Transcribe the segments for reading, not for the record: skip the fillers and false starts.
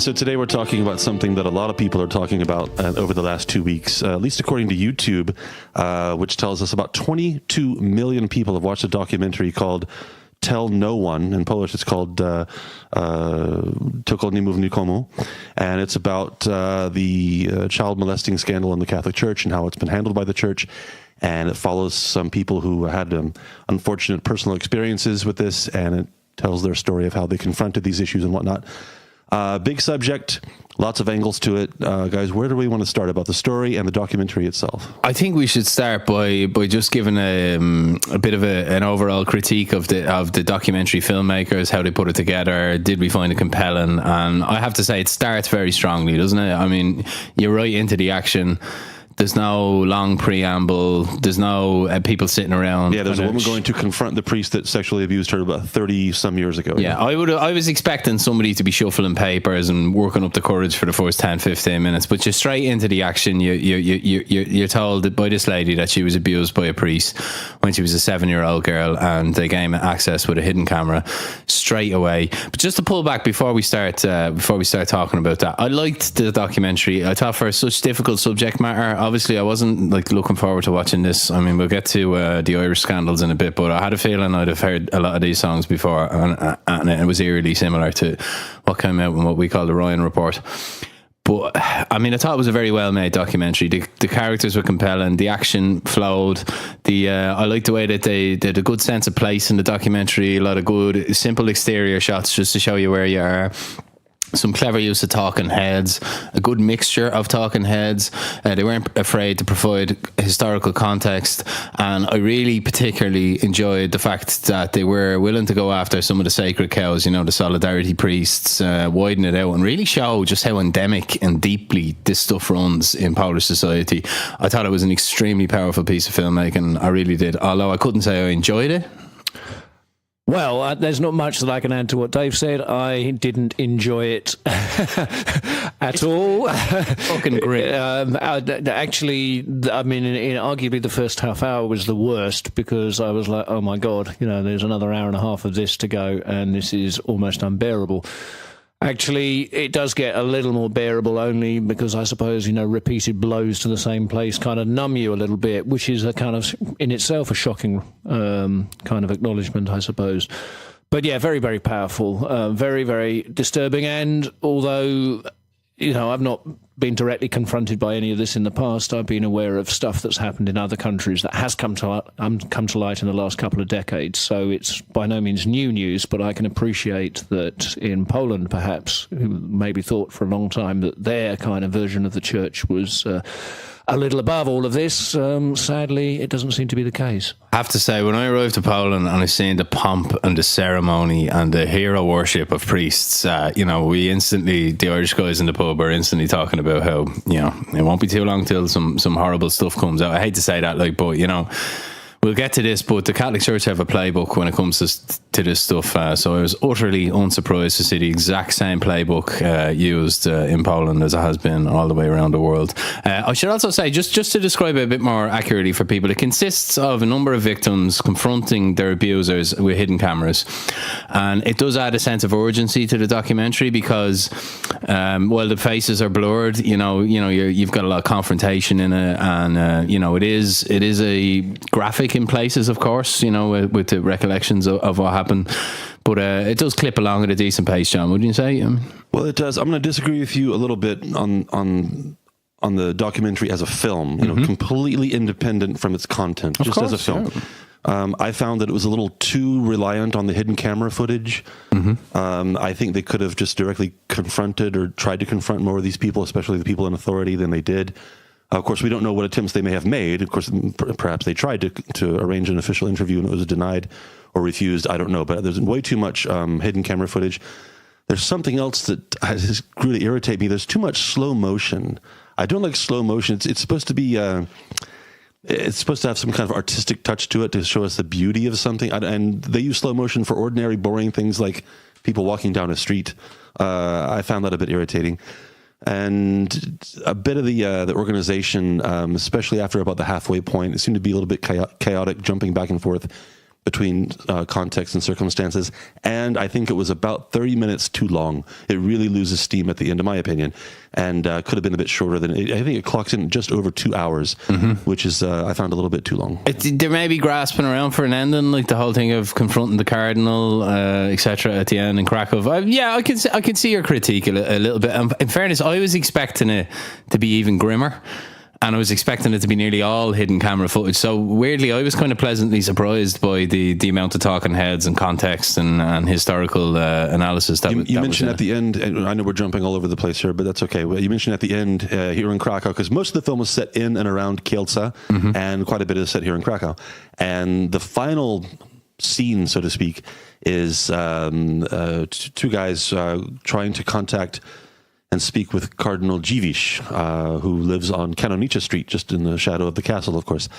So today we're talking about something that a lot of people are talking about over the last 2 weeks, at least according to YouTube, which tells us about 22 million people have watched a documentary called Tell No One. In Polish, it's called Tylko, nikomu. And it's about the child molesting scandal in the Catholic Church and how it's been handled by the Church. And it follows some people who had unfortunate personal experiences with this, and it tells their story of how they confronted these issues and whatnot. Big subject, lots of angles to it. Guys, where do we want to start about the story and the documentary itself? I think we should start by just giving a bit of an overall critique of the documentary filmmakers, how they put it together. Did we find it compelling? And I have to say, it starts very strongly, doesn't it? I mean, you're right into the action. There's no long preamble. There's no people sitting around. Yeah, there's a woman going to confront the priest that sexually abused her about 30 some years ago. Yeah, I was expecting somebody to be shuffling papers and working up the courage for the first 10, 15 minutes, but you're straight into the action. You're told by this lady that she was abused by a priest when she was a 7-year-old girl, and they gave access with a hidden camera straight away. But just to pull back before we start talking about that, I liked the documentary. I thought for such difficult subject matter, obviously I wasn't looking forward to watching this. I mean, we'll get to the Irish scandals in a bit, but I had a feeling I'd have heard a lot of these songs before, and it was eerily similar to what came out in what we call the Ryan Report. But I mean, I thought it was a very well made documentary. The characters were compelling, the action flowed. I liked the way that they did a good sense of place in the documentary. A lot of good simple exterior shots just to show you where you are. Some clever use of talking heads, a good mixture of talking heads. They weren't afraid to provide historical context, and I really particularly enjoyed the fact that they were willing to go after some of the sacred cows, the solidarity priests, widen it out and really show just how endemic and deeply this stuff runs in Polish society. I thought it was an extremely powerful piece of filmmaking. I really did, although I couldn't say I enjoyed it. Well, there's not much that I can add to what Dave said. I didn't enjoy it at all. Fucking great. Actually, I mean, arguably the first half hour was the worst, because I was like, oh my God, there's another hour and a half of this to go, and this is almost unbearable. Actually, it does get a little more bearable only because I suppose, repeated blows to the same place kind of numb you a little bit, which is a kind of, in itself, a shocking kind of acknowledgement, I suppose. But yeah, very, very powerful, very, very disturbing. And although, I've not been directly confronted by any of this in the past, I've been aware of stuff that's happened in other countries that has come to light in the last couple of decades. So it's by no means new news, but I can appreciate that in Poland, perhaps, who maybe thought for a long time that their kind of version of the church was a little above all of this. Sadly, it doesn't seem to be the case. I have to say, when I arrived to Poland and I seen the pomp and the ceremony and the hero worship of priests, we instantly, the Irish guys in the pub are instantly talking about how, it won't be too long till some horrible stuff comes out. I hate to say that, but, we'll get to this, but the Catholic Church have a playbook when it comes to this stuff. So I was utterly unsurprised to see the exact same playbook used in Poland as it has been all the way around the world. I should also say, just to describe it a bit more accurately for people, it consists of a number of victims confronting their abusers with hidden cameras. And it does add a sense of urgency to the documentary because while the faces are blurred, you've got a lot of confrontation in it, and it is a graphic in places, of course, with the recollections of what happened, but it does clip along at a decent pace. John, wouldn't you say? Well, it does. I'm going to disagree with you a little bit on the documentary as a film, completely independent from its content, of just course, as a film. Yeah. I found that it was a little too reliant on the hidden camera footage. I think they could have just directly confronted or tried to confront more of these people, especially the people in authority, than they did. Of course, we don't know what attempts they may have made. Of course, perhaps they tried to arrange an official interview and it was denied or refused. I don't know, but there's way too much hidden camera footage. There's something else that has really irritated me. There's too much slow motion. I don't like slow motion. It's supposed to be... it's supposed to have some kind of artistic touch to it to show us the beauty of something. And they use slow motion for ordinary, boring things like people walking down a street. I found that a bit irritating. And a bit of the organization, especially after about the halfway point, it seemed to be a little bit chaotic, jumping back and forth between context and circumstances, and I think it was about 30 minutes too long. It really loses steam at the end, in my opinion, and could have been a bit shorter than it. I think it clocks in just over 2 hours, which is I found a little bit too long. They may be grasping around for an ending, like the whole thing of confronting the cardinal, etc. at the end in Krakow. I can see your critique a little bit. In fairness, I was expecting it to be even grimmer. And I was expecting it to be nearly all hidden camera footage. So weirdly, I was kind of pleasantly surprised by the amount of talking heads and context and historical analysis that you mentioned at the end, and I know we're jumping all over the place here, but that's okay. Well, you mentioned at the end here in Krakow, because most of the film was set in and around Kielce, and quite a bit is set here in Krakow. And the final scene, so to speak, is two guys trying to contact and speak with Cardinal Dziwisz, who lives on Kanownicza Street, just in the shadow of the castle, of course.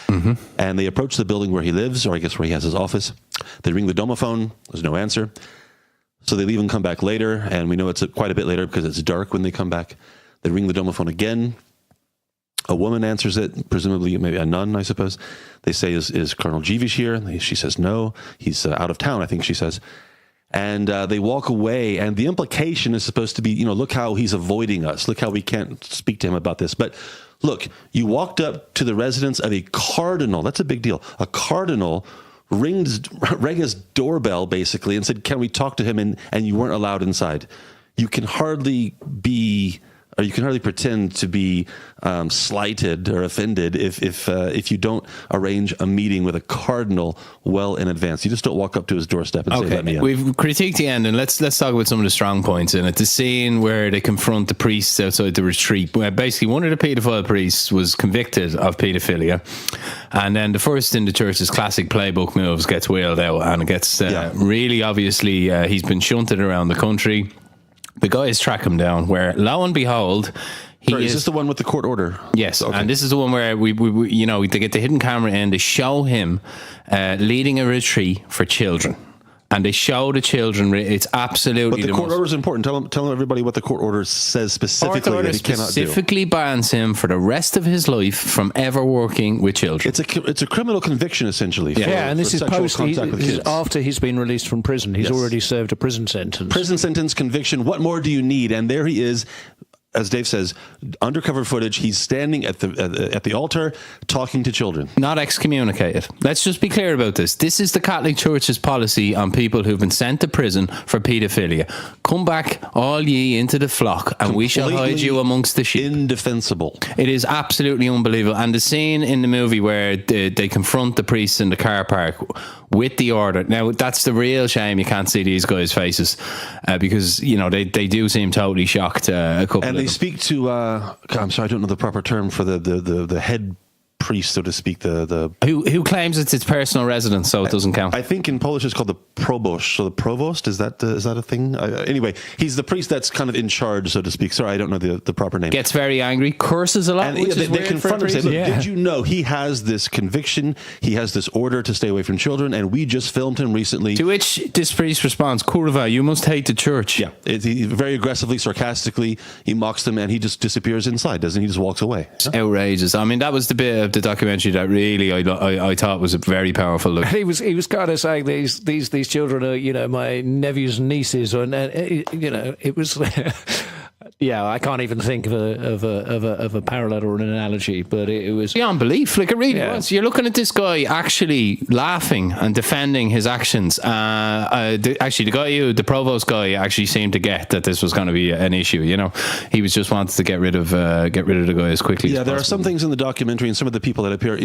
And they approach the building where he lives, or I guess where he has his office. They ring the domophone. There's no answer. So they leave and come back later, and we know it's quite a bit later because it's dark when they come back. They ring the domophone again. A woman answers it, presumably maybe a nun, I suppose. They say, is Cardinal Dziwisz here? She says no. He's out of town, I think she says. And they walk away, and the implication is supposed to be, look how he's avoiding us. Look how we can't speak to him about this. But look, you walked up to the residence of a cardinal. That's a big deal. A cardinal rang his doorbell, basically, and said, can we talk to him? And you weren't allowed inside. You can hardly pretend to be slighted or offended if you don't arrange a meeting with a cardinal well in advance. You just don't walk up to his doorstep and say, let me in. We've critiqued the end, and let's talk about some of the strong points in it. The scene where they confront the priests outside the retreat. Basically, one of the paedophile priests was convicted of paedophilia, and then the first in the church's classic playbook moves gets wheeled out, and it gets really obviously he's been shunted around the country. The guys track him down, where lo and behold, is this the one with the court order? Yes, okay. And this is the one where we they get the hidden camera in. They show him leading a retreat for children, and they show the children. It's absolutely. But the court order is important. Tell everybody what the court order says specifically. Court order that he cannot specifically bans him for the rest of his life from ever working with children. It's a criminal conviction essentially. And this is after he's been released from prison. He's already served a prison sentence. Prison sentence, conviction. What more do you need? And there he is. As Dave says, undercover footage. He's standing at the altar talking to children. Not excommunicated. Let's just be clear about this. This is the Catholic Church's policy on people who've been sent to prison for paedophilia. Come back, all ye, into the flock, and we shall hide you amongst the sheep. Indefensible. It is absolutely unbelievable. And the scene in the movie where they confront the priests in the car park with the order. Now, that's the real shame you can't see these guys' faces because, they do seem totally shocked, a couple of them. They speak to, I'm sorry, I don't know the proper term for the head priest, so to speak. Who claims it's his personal residence, so it doesn't count. I think in Polish it's called the proboszcz. So the provost, is that a thing? Anyway, he's the priest that's kind of in charge, so to speak. Sorry, I don't know the proper name. Gets very angry, curses a lot, and which is they weird confront him and say, look, yeah. Did you know he has this conviction, he has this order to stay away from children, and we just filmed him recently. To which this priest responds, Kurwa, you must hate the church. Yeah, he very aggressively, sarcastically, he mocks them, and he just disappears inside, doesn't he? He just walks away. It's outrageous. I mean, that was the bit of the documentary that really I thought was a very powerful look. He was kind of saying these children are my nephews and nieces, and it was. Yeah, I can't even think of a parallel or an analogy, but it was beyond belief. Like it really was. You're looking at this guy actually laughing and defending his actions. The provost guy, actually seemed to get that this was going to be an issue. He was just wanted to get rid of the guy as quickly. Yeah, as there possible. are some things in the documentary and some of the people that appear.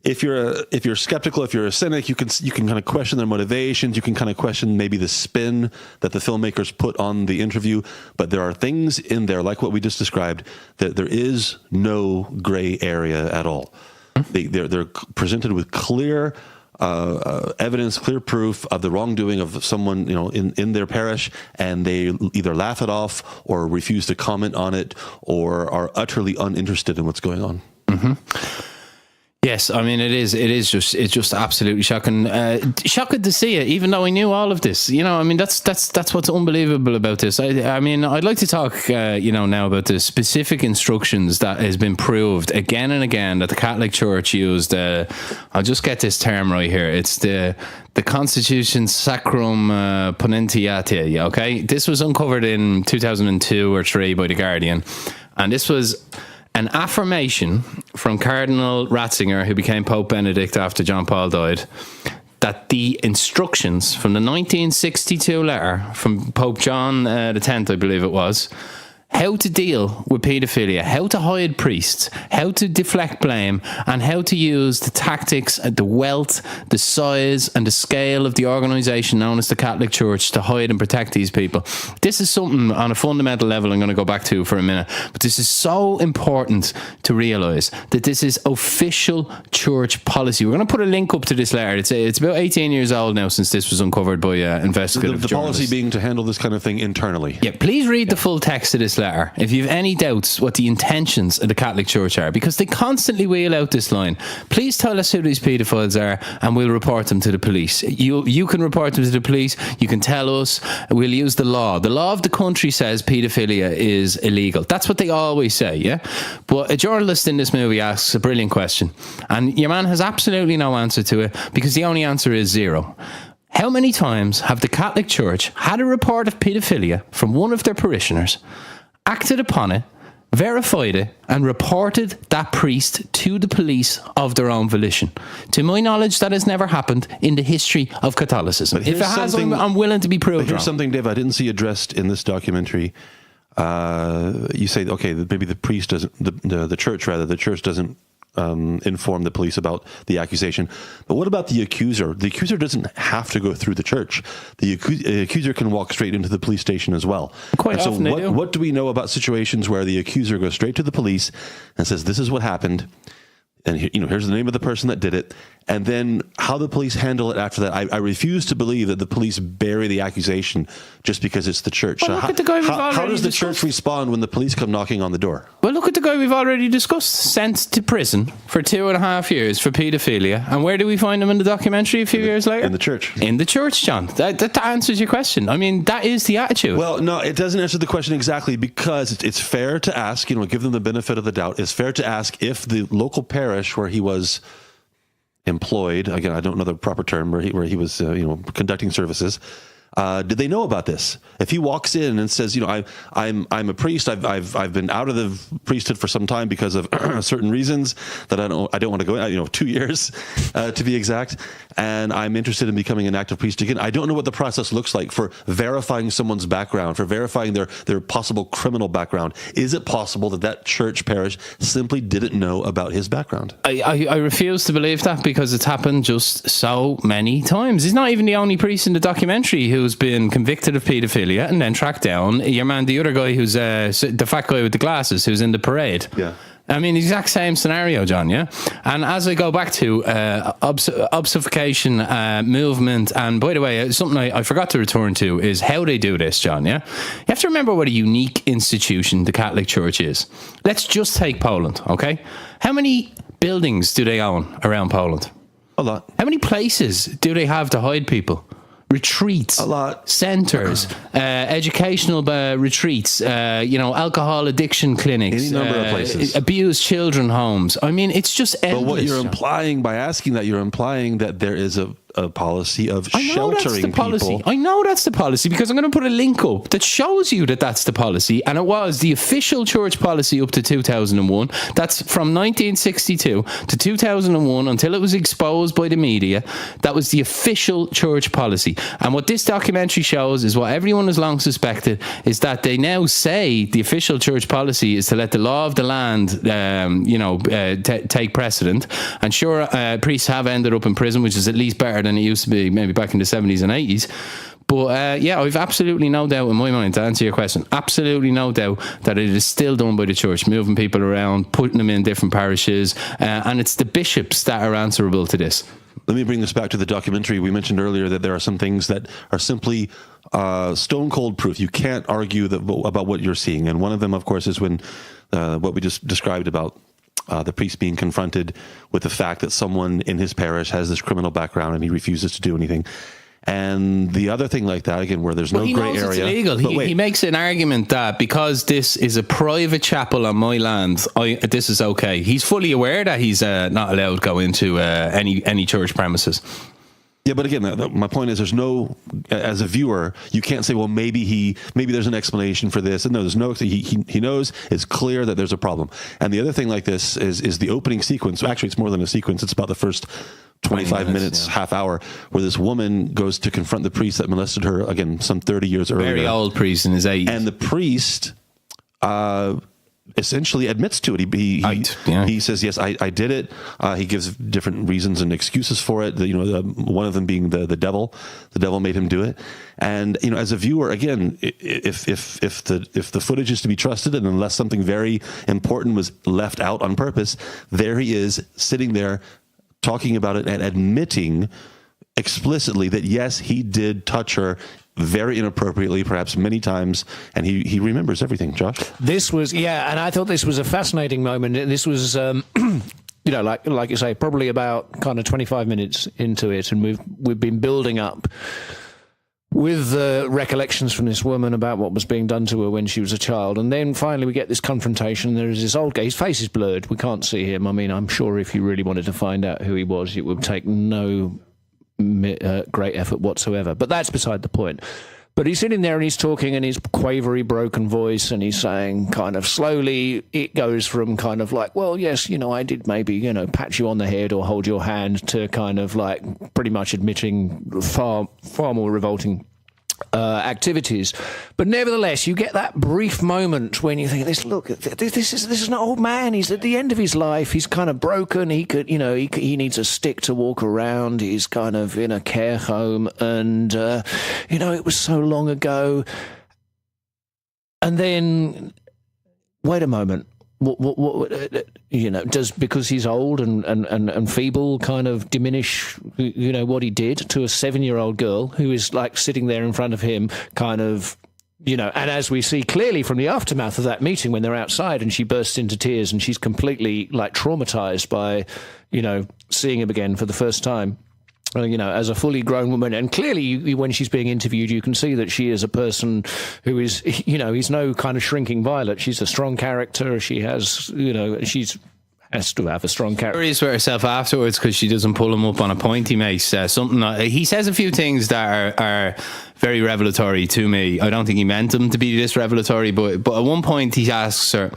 If you're skeptical, if you're a cynic, you can kind of question their motivations. You can kind of question maybe the spin that the filmmakers put on the interview. But there are things in there, like what we just described, that there is no gray area at all. They're presented with clear evidence, clear proof of the wrongdoing of someone in their parish, and they either laugh it off or refuse to comment on it or are utterly uninterested in what's going on. Mm-hmm. Yes, I mean it's just absolutely shocking. Shocking to see it, even though I knew all of this. You know, I mean that's what's unbelievable about this. I mean, I'd like to talk, now about the specific instructions that has been proved again and again that the Catholic Church used. I'll just get this term right here. It's the Constitution Sacrum Ponentiate. Okay, this was uncovered in 2002 or 3 by the Guardian, and this was an affirmation from Cardinal Ratzinger, who became Pope Benedict after John Paul died, that the instructions from the 1962 letter from Pope John X, I believe it was, how to deal with paedophilia, how to hide priests, how to deflect blame, and how to use the tactics, the wealth, the size, and the scale of the organisation known as the Catholic Church to hide and protect these people. This is something on a fundamental level I'm going to go back to for a minute, but this is so important to realise that this is official church policy. We're going to put a link up to this letter. It's about 18 years old now since this was uncovered by investigative the journalists. policy being to handle this kind of thing internally. Yeah, please read the full text of this letter if you have any doubts what the intentions of the Catholic Church are, because they constantly wheel out this line: please tell us who these paedophiles are and we'll report them to the police. You can report them to the police, you can tell us, we'll use the law. The law of the country says paedophilia is illegal. That's what they always say, yeah? But a journalist in this movie asks a brilliant question, and your man has absolutely no answer to it, because the only answer is 0. How many times have the Catholic Church had a report of paedophilia from one of their parishioners, acted upon it, verified it, and reported that priest to the police of their own volition? To my knowledge, that has never happened in the history of Catholicism. If it has, I'm willing to be proved wrong. Here's something, Dave, I didn't see addressed in this documentary. You say, okay, maybe the priest doesn't, the church doesn't inform the police about the accusation. But what about the accuser? The accuser doesn't have to go through the church. The accuser can walk straight into the police station as well. Quite often they do. What do we know about situations where the accuser goes straight to the police and says, this is what happened, and here's the name of the person that did it, and then how the police handle it after that? I refuse to believe that the police bury the accusation just because it's the church. Well, how does the church respond when the police come knocking on the door? Well, look at the guy we've already discussed, sent to prison for 2.5 years for paedophilia. And where do we find him in the documentary a few years later? In the church. In the church, John. That answers your question. I mean, that is the attitude. Well, no, it doesn't answer the question exactly, because it's fair to ask, give them the benefit of the doubt. It's fair to ask if the local parish where he was employed, again, I don't know the proper term, where he was conducting services, did they know about this? If he walks in and says, I'm a priest, I've been out of the priesthood for some time because of certain reasons that I don't want to go in, 2 years to be exact, and I'm interested in becoming an active priest again. I don't know what the process looks like for verifying someone's background, for verifying their possible criminal background. Is it possible that church parish simply didn't know about his background? I refuse to believe that, because it's happened just so many times. He's not even the only priest in the documentary who's been convicted of paedophilia and then tracked down. Your man, the other guy who's the fat guy with the glasses who's in the parade. Yeah. I mean, exact same scenario, John, yeah? And as I go back to obfuscation, movement, and by the way, something I forgot to return to is how they do this, John, yeah? You have to remember what a unique institution the Catholic Church is. Let's just take Poland, okay? How many buildings do they own around Poland? A lot. How many places do they have to hide people? Retreats, a lot, centers, educational retreats, alcohol addiction clinics, any number of places, abused children homes. I mean, it's just endless. But what you're implying by asking that, you're implying that there is a policy of sheltering people. I know that's the policy, because I'm going to put a link up that shows you that that's the policy, and it was the official church policy up to 2001. That's from 1962 to 2001 until it was exposed by the media. That was the official church policy. And what this documentary shows is what everyone has long suspected, is that they now say the official church policy is to let the law of the land, take precedent. And sure, priests have ended up in prison, which is at least better than it used to be maybe back in the 70s and 80s. But I've absolutely no doubt in my mind, to answer your question, absolutely no doubt that it is still done by the church, moving people around, putting them in different parishes, and it's the bishops that are answerable to this. Let me bring this back to the documentary. We mentioned earlier that there are some things that are simply stone cold proof. You can't argue about what you're seeing. And one of them, of course, is when what we just described about the priest being confronted with the fact that someone in his parish has this criminal background and he refuses to do anything. And the other thing like that, again, where there's no gray area. It's illegal. He makes an argument that because this is a private chapel on my land, this is okay. He's fully aware that he's not allowed to go into any church premises. Yeah, but again, my point is, there's no, as a viewer, you can't say, well, maybe there's an explanation for this. And no, there's no. He knows. It's clear that there's a problem. And the other thing like this is the opening sequence. Actually, it's more than a sequence. It's about the first 25 minutes, half hour, where this woman goes to confront the priest that molested her, again, some 30 years earlier. Very old priest in his 80s. And the priest essentially admits to it. He says, yes, I did it. He gives different reasons and excuses for it. One of them being the devil. The devil made him do it. And as a viewer, again, if the footage is to be trusted, and unless something very important was left out on purpose, there he is sitting there talking about it and admitting explicitly that yes, he did touch her very inappropriately, perhaps many times, and he remembers everything. Josh, this was and I thought this was a fascinating moment. This was like you say, probably about kind of 25 minutes into it, and we've been building up with recollections from this woman about what was being done to her when she was a child. And then finally we get this confrontation. There is this old guy. His face is blurred. We can't see him. I mean, I'm sure if you really wanted to find out who he was, it would take no great effort whatsoever. But that's beside the point. But he's sitting there and he's talking in his quavery, broken voice, and he's saying kind of slowly, it goes from kind of like, well, yes, I did maybe, pat you on the head or hold your hand, to kind of like pretty much admitting far more revolting activities. But nevertheless, you get that brief moment when you think, this is an old man. He's at the end of his life. He's kind of broken. He could, he needs a stick to walk around. He's kind of in a care home, and it was so long ago. And then, wait a moment. What does, because he's old and feeble, kind of diminish what he did to a 7-year-old girl who is like sitting there in front of him, kind of, and as we see clearly from the aftermath of that meeting when they're outside and she bursts into tears and she's completely like traumatized by seeing him again for the first time. As a fully grown woman. And clearly, when she's being interviewed, you can see that she is a person who is, he's no kind of shrinking violet. She's a strong character. She has, has to have a strong character. She's with herself afterwards because she doesn't pull him up on a point he makes. He says a few things that are very revelatory to me. I don't think he meant them to be this revelatory, but at one point he asks her,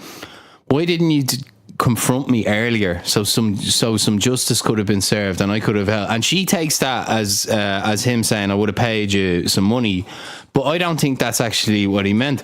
why didn't you confront me earlier, so some justice could have been served and I could have helped? And she takes that as him saying, I would have paid you some money. But I don't think that's actually what he meant.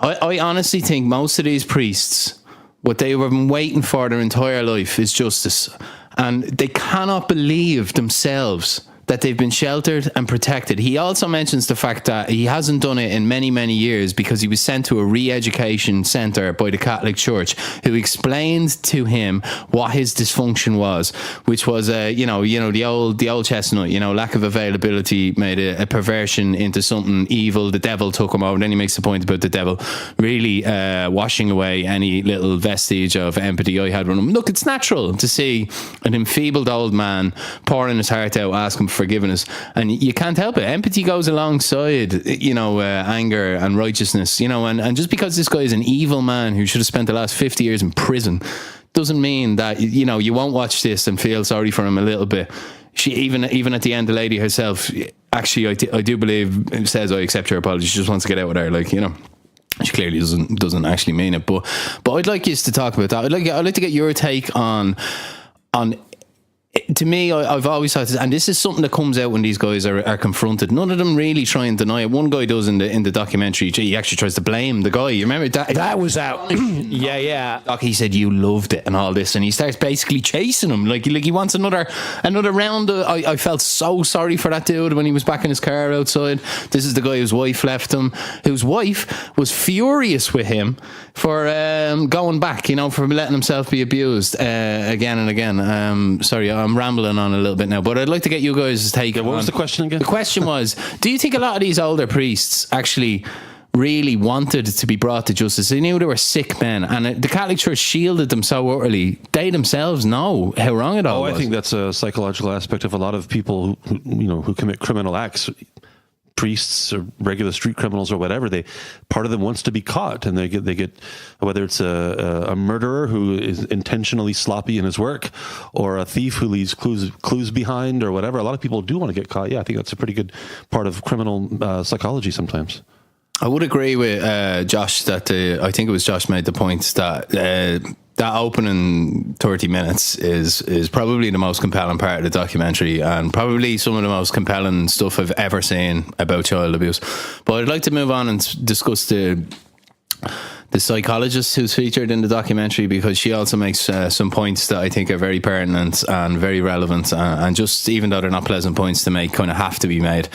I honestly think most of these priests, what they have been waiting for their entire life is justice, and they cannot believe themselves that they've been sheltered and protected. He also mentions the fact that he hasn't done it in many, many years because he was sent to a re-education centre by the Catholic Church, who explained to him what his dysfunction was, which was, the old chestnut, lack of availability made a perversion into something evil. The devil took him over. Then he makes the point about the devil really washing away any little vestige of empathy I had with him. Look, it's natural to see an enfeebled old man pouring his heart out, asking for forgiveness, and you can't help it. Empathy goes alongside anger and righteousness, and just because this guy is an evil man who should have spent the last 50 years in prison doesn't mean that you won't watch this and feel sorry for him a little bit. She even at the end, the lady herself, actually I do believe, says, I accept your apology. She just wants to get out with her, she clearly doesn't actually mean it, but I'd like you to talk about that. I'd like to get your take on. To me, I've always thought, and this is something that comes out when these guys are confronted. None of them really try and deny it. One guy does in the documentary. He actually tries to blame the guy. You remember that? That was out. Yeah. He said you loved it and all this, and he starts basically chasing him like he wants another round. I felt so sorry for that dude when he was back in his car outside. This is the guy whose wife left him, whose wife was furious with him for going back, for letting himself be abused again and again. Sorry, I'm rambling on a little bit now, but I'd like to get you guys' take. What was the question again? The question was, do you think a lot of these older priests actually really wanted to be brought to justice. They knew they were sick men, and the Catholic Church shielded them so utterly. They themselves know how wrong it all was. I think that's a psychological aspect of a lot of people who commit criminal acts. Priests or regular street criminals or whatever, part of them wants to be caught, and they get whether it's a murderer who is intentionally sloppy in his work, or a thief who leaves clues behind, or whatever. A lot of people do want to get caught. Yeah, I think that's a pretty good part of criminal psychology sometimes. I would agree with Josh that I think it was Josh made the point that that opening 30 minutes is probably the most compelling part of the documentary, and probably some of the most compelling stuff I've ever seen about child abuse. But I'd like to move on and discuss the psychologist who's featured in the documentary, because she also makes some points that I think are very pertinent and very relevant, and just even though they're not pleasant points to make, kind of have to be made.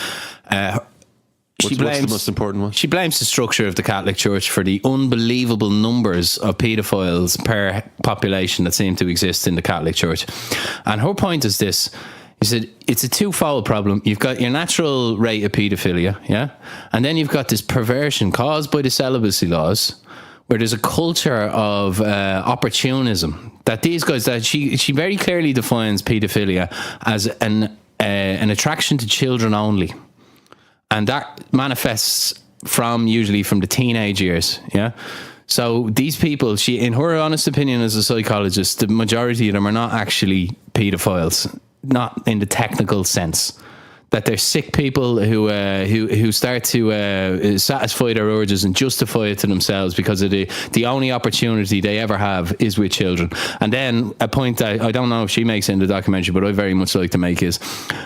What's the most important one? She blames the structure of the Catholic Church for the unbelievable numbers of paedophiles per population that seem to exist in the Catholic Church. And her point is this. She said, it's a twofold problem. You've got your natural rate of paedophilia, yeah? And then you've got this perversion caused by the celibacy laws, where there's a culture of opportunism. That these guys, that she very clearly defines paedophilia as an attraction to children only. And that manifests usually from the teenage years, yeah? So these people, in her honest opinion as a psychologist, the majority of them are not actually paedophiles, not in the technical sense. That they're sick people who start to satisfy their urges and justify it to themselves because of the only opportunity they ever have is with children. And then a point that I don't know if she makes in the documentary, but I very much like to make is,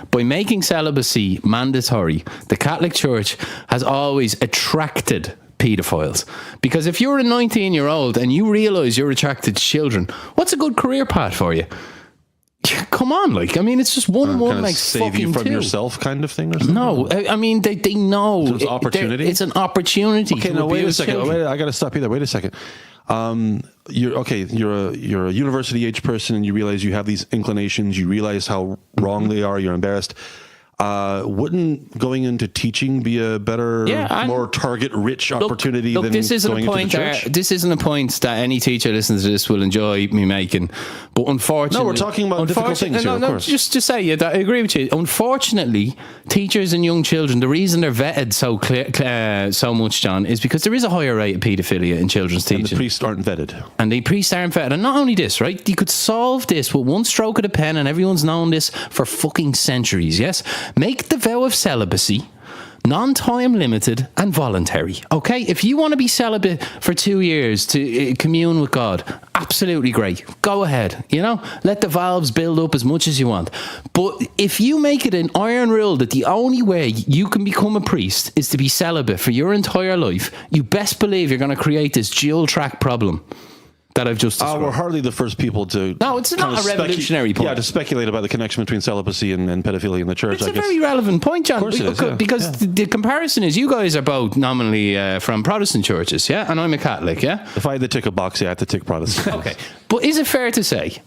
by making celibacy mandatory, the Catholic Church has always attracted paedophiles. Because if you're a 19-year-old and you realise you're attracted to children, what's a good career path for you? Come on, it's just one and one makes save fucking you from two. Yourself kind of thing or something? No, I mean, they know. So it's opportunity? It's an opportunity. Okay, now wait a second. I got to stop you there. Wait a second. You're a university age person, and you realize you have these inclinations. You realize how wrong they are. You're embarrassed. Wouldn't going into teaching be a better, more target-rich opportunity than this isn't going a point into the church? This isn't a point that any teacher listening to this will enjoy me making. But unfortunately... No, we're talking about difficult things here, of course. Just to say, I agree with you. Unfortunately, teachers and young children, the reason they're vetted so much, John, is because there is a higher rate of paedophilia in children's teaching. And the priests aren't vetted. And not only this, right? You could solve this with one stroke of the pen, and everyone's known this for fucking centuries, yes? Make the vow of celibacy non-time limited and voluntary. Okay, if you want to be celibate for 2 years to commune with God, absolutely great. Go ahead. Let the valves build up as much as you want. But if you make it an iron rule that the only way you can become a priest is to be celibate for your entire life, you best believe you're going to create this dual track problem that I've just described. We're hardly the first people to... No, it's not a revolutionary point. Yeah, to speculate about the connection between celibacy and pedophilia in the church. It's a very relevant point, John. Of course it is, because the comparison is you guys are both nominally from Protestant churches, yeah? And I'm a Catholic, yeah? If I had to tick a box, I had to tick Protestant. Okay. But is it fair to say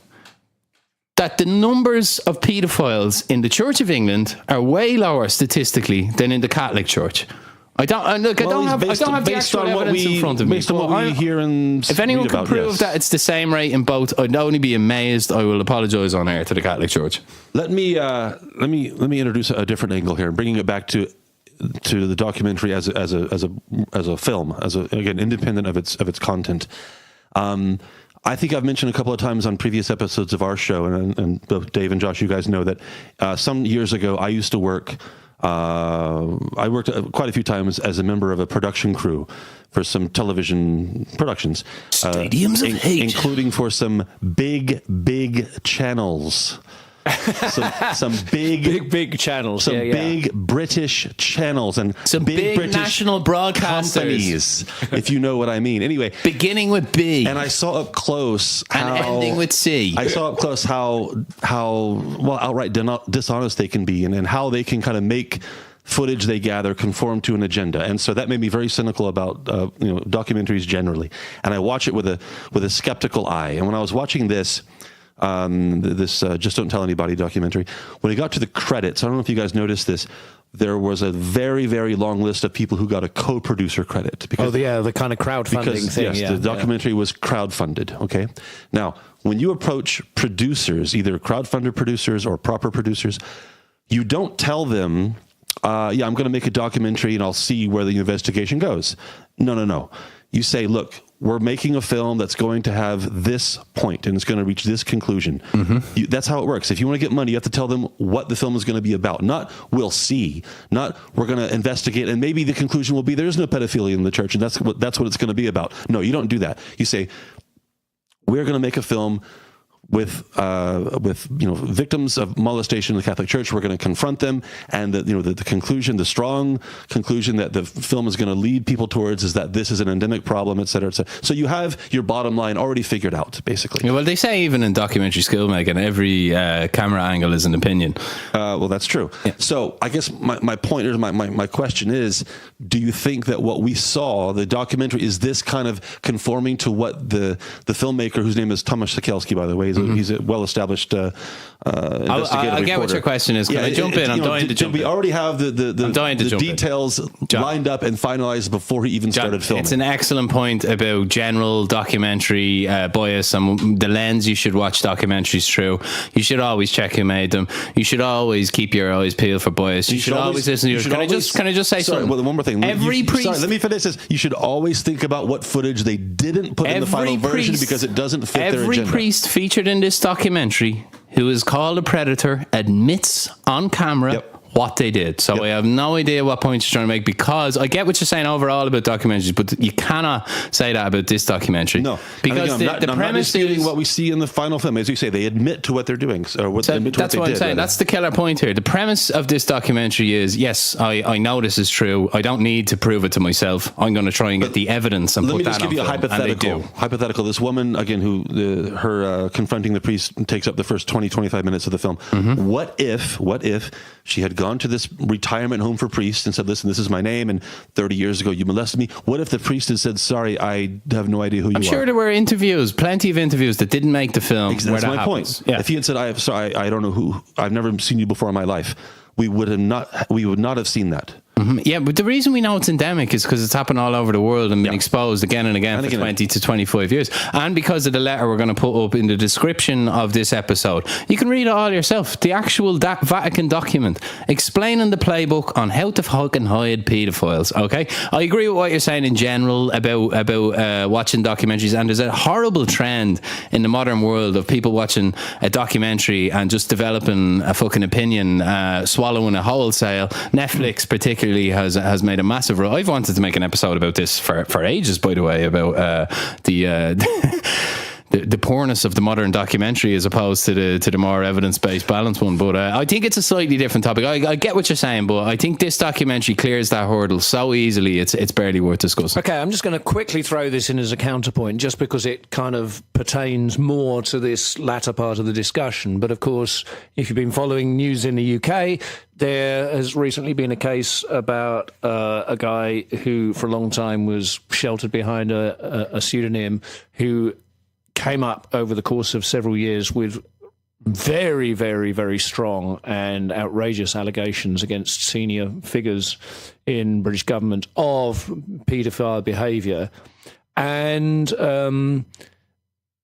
that the numbers of paedophiles in the Church of England are way lower statistically than in the Catholic Church? I don't have the actual evidence in front of me. Based on what we hear and if anyone can prove that it's the same rate in both, I'd only be amazed. I will apologise on air to the Catholic Church. Let me introduce a different angle here, bringing it back to the documentary as a film, again independent of its content. I think I've mentioned a couple of times on previous episodes of our show, and both Dave and Josh, you guys know that some years ago I used to work. I worked quite a few times as a member of a production crew for some television productions. Stadiums of Hate. Including for some big channels. some big channels. Some big British channels and some big British national broadcasters. Companies, if you know what I mean. Anyway. Beginning with B. And I saw up close and ending with C. I saw up close how outright dishonest they can be and how they can kind of make footage they gather conform to an agenda. And so that made me very cynical about documentaries generally. And I watch it with a skeptical eye. And when I was watching this Just Don't Tell Anybody documentary, when it got to the credits, I don't know if you guys noticed this, there was a very, very long list of people who got a co-producer credit. Because, the kind of crowdfunding thing. Yes, the documentary was crowdfunded. Okay. Now, when you approach producers, either crowdfunded producers or proper producers, you don't tell them, I'm going to make a documentary and I'll see where the investigation goes. No. You say, look, we're making a film that's going to have this point and it's going to reach this conclusion. Mm-hmm. That's how it works. If you want to get money, you have to tell them what the film is going to be about. Not we'll see. Not we're going to investigate and maybe the conclusion will be there's no pedophilia in the church and that's what it's going to be about. No, you don't do that. You say we're going to make a film with victims of molestation in the Catholic Church. We're going to confront them, and the conclusion, the strong conclusion that the film is going to lead people towards is that this is an endemic problem, et cetera, et cetera. So you have your bottom line already figured out, basically. Yeah, well, they say even in documentary filmmaking, every camera angle is an opinion. Well, that's true. Yeah. So I guess my point is my question is: do you think that what we saw, the documentary, is this kind of conforming to what the filmmaker, whose name is Tomasz Sikielski, by the way? He's a well-established investigative I get reporter. What your question is. Can I jump in? I'm dying to jump in. We already have the details lined up and finalized before he even started filming. It's an excellent point about general documentary bias and the lens you should watch documentaries through. You should always check who made them. You should always keep your eyes peeled for bias. You should always listen to yours. Can I just say something? Well, one more thing. Let me finish this. You should always think about what footage they didn't put in the final version because it doesn't fit their agenda. Every priest featured in this documentary who is called a predator admits on camera what they did. So I have no idea what point you're trying to make, because I get what you're saying overall about documentaries, but you cannot say that about this documentary. No, because the premise is what we see in the final film. As you say, they admit to what they're doing. Or what they admit to that's what I'm saying. That's the killer point here. The premise of this documentary is, yes, I know this is true. I don't need to prove it to myself. I'm going to try and get the evidence and put that on film. Let me just give you a hypothetical. This woman, again, her confronting the priest takes up the first 20-25 minutes of the film. Mm-hmm. What if she had gone to this retirement home for priests and said, listen, this is my name, and 30 years ago you molested me? What if the priest had said, sorry, I have no idea who you are? I'm sure there were plenty of interviews that didn't make the film. That's my point. Yeah. If he had said, I don't know who, I've never seen you before in my life, we would not have seen that. Mm-hmm. Yeah, but the reason we know it's endemic is because it's happened all over the world and been exposed again and again for 20 to 25 years. And because of the letter we're going to put up in the description of this episode. You can read it all yourself. The actual Vatican document explaining the playbook on how to fucking hide paedophiles. Okay, I agree with what you're saying in general about watching documentaries, and there's a horrible trend in the modern world of people watching a documentary and just developing a fucking opinion, swallowing it wholesale. Netflix particularly has made a massive role. I've wanted to make an episode about this for ages, by the way, about the poorness of the modern documentary as opposed to the more evidence-based balanced one. But I think it's a slightly different topic. I get what you're saying, but I think this documentary clears that hurdle so easily it's barely worth discussing. Okay, I'm just going to quickly throw this in as a counterpoint, just because it kind of pertains more to this latter part of the discussion. But of course, if you've been following news in the UK, there has recently been a case about a guy who for a long time was sheltered behind a pseudonym, who came up over the course of several years with very, very, very strong and outrageous allegations against senior figures in British government of paedophile behaviour. And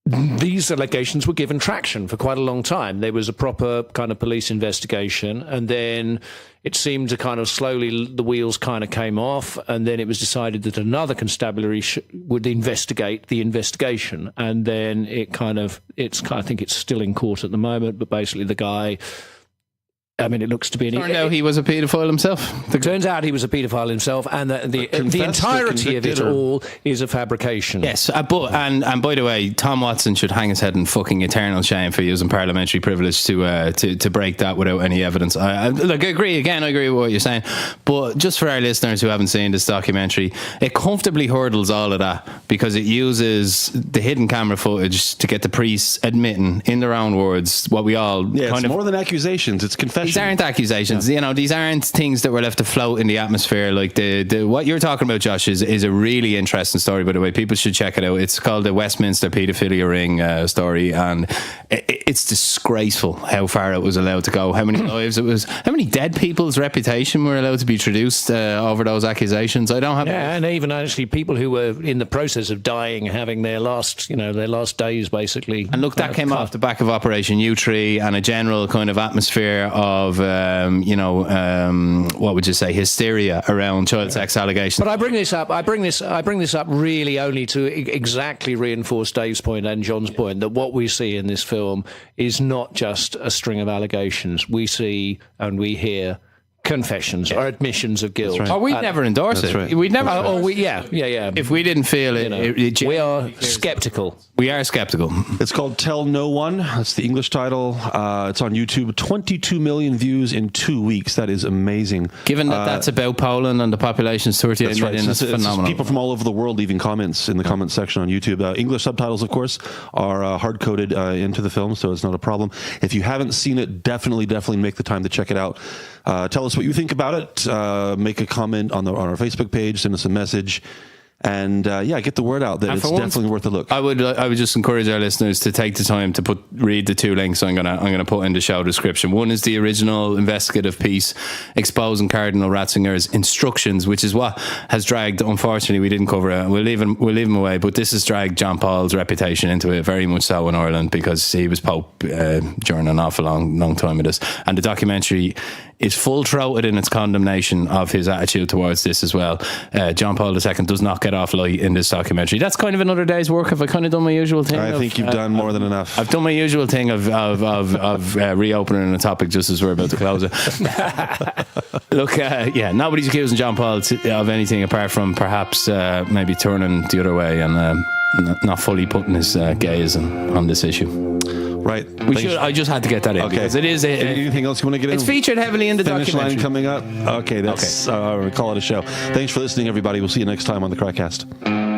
these allegations were given traction for quite a long time. There was a proper kind of police investigation, and then it seemed to kind of slowly, the wheels kind of came off, and then it was decided that another constabulary would investigate the investigation. And then I think it's still in court at the moment, but basically the guy, I mean, it looks to be... Turned out he was a paedophile himself. It turns out he was a paedophile himself, and the entirety of it all is a fabrication. Yes, but by the way, Tom Watson should hang his head in fucking eternal shame for using parliamentary privilege to break that without any evidence. I agree with what you're saying, but just for our listeners who haven't seen this documentary, it comfortably hurdles all of that because it uses the hidden camera footage to get the priests admitting in their own words what we all it's more than accusations, it's confessions. these aren't accusations. You know, these aren't things that were left afloat in the atmosphere. Like the what you're talking about, Josh, is a really interesting story. By the way, people should check it out. It's called the Westminster Paedophilia Ring story, and it's disgraceful how far it was allowed to go. How many lives it was? How many dead people's reputation were allowed to be traduced over those accusations? I don't have. Yeah, and even actually people who were in the process of dying, having their last days basically. And look, that came off the back of Operation U-Tree and a general kind of atmosphere of, what would you say, hysteria around child sex allegations. But I bring this up really only to exactly reinforce Dave's point and John's point that what we see in this film is not just a string of allegations. We see and we hear confessions or admissions of guilt. Right. Oh, we'd never endorse it. Right. We'd never. Yeah. If we didn't feel it, we are skeptical. We are skeptical. It's called Tell No One. That's the English title. It's on YouTube. 22 million views in 2 weeks. That is amazing. Given that that's about Poland and the population's 38 million, that's phenomenal. People from all over the world leaving comments in the comments section on YouTube. English subtitles, of course, are hard-coded into the film, so it's not a problem. If you haven't seen it, definitely make the time to check it out. Tell us what you think about it. Make a comment on our Facebook page. Send us a message. And get the word out that it's definitely worth a look. I would just encourage our listeners to take the time to read the two links I'm gonna put in the show description. One is the original investigative piece exposing Cardinal Ratzinger's instructions, which is what has dragged. Unfortunately, we didn't cover it. We'll leave him away. But this has dragged John Paul's reputation into it very much so in Ireland because he was Pope during an awful long time of this. And the documentary is full-throated in its condemnation of his attitude towards this as well. John Paul II does not get off light in this documentary. That's kind of another day's work. Have I kind of done my usual thing? I think you've done more than enough. I've done my usual thing of reopening a topic just as we're about to close it. Look, nobody's accusing John Paul of anything apart from perhaps maybe turning the other way and not fully putting his gaze on this issue. Right. I just had to get that in because it is. Anything else you want to get in? It's featured heavily in the Finish documentary. line coming up. Okay, that's. We'll call it a show. Thanks for listening, everybody. We'll see you next time on the KrakCast.